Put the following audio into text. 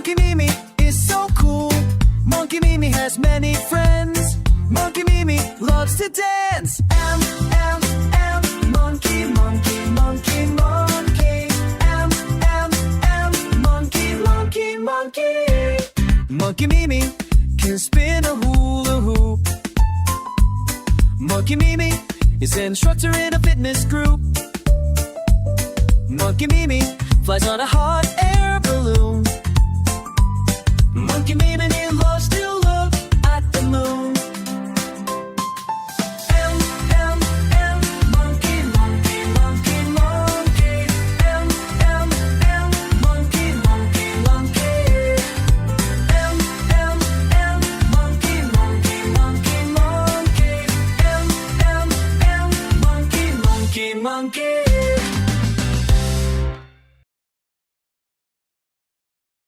Monkey Mimi is so cool. Monkey Mimi has many friends. Monkey Mimi loves to dance. M, monkey, monkey, monkey, monkey. M, monkey, monkey, monkey. Monkey Mimi can spin a hula hoop. Monkey Mimi is an instructor in a fitness group. Monkey Mimi flies on a hot air balloon. Monkey Mimi loves to look at the moon. M, monkey, monkey, monkey, monkey. M, monkey, monkey, monkey. M, monkey, monkey, monkey, monkey. M, monkey, monkey, monkey.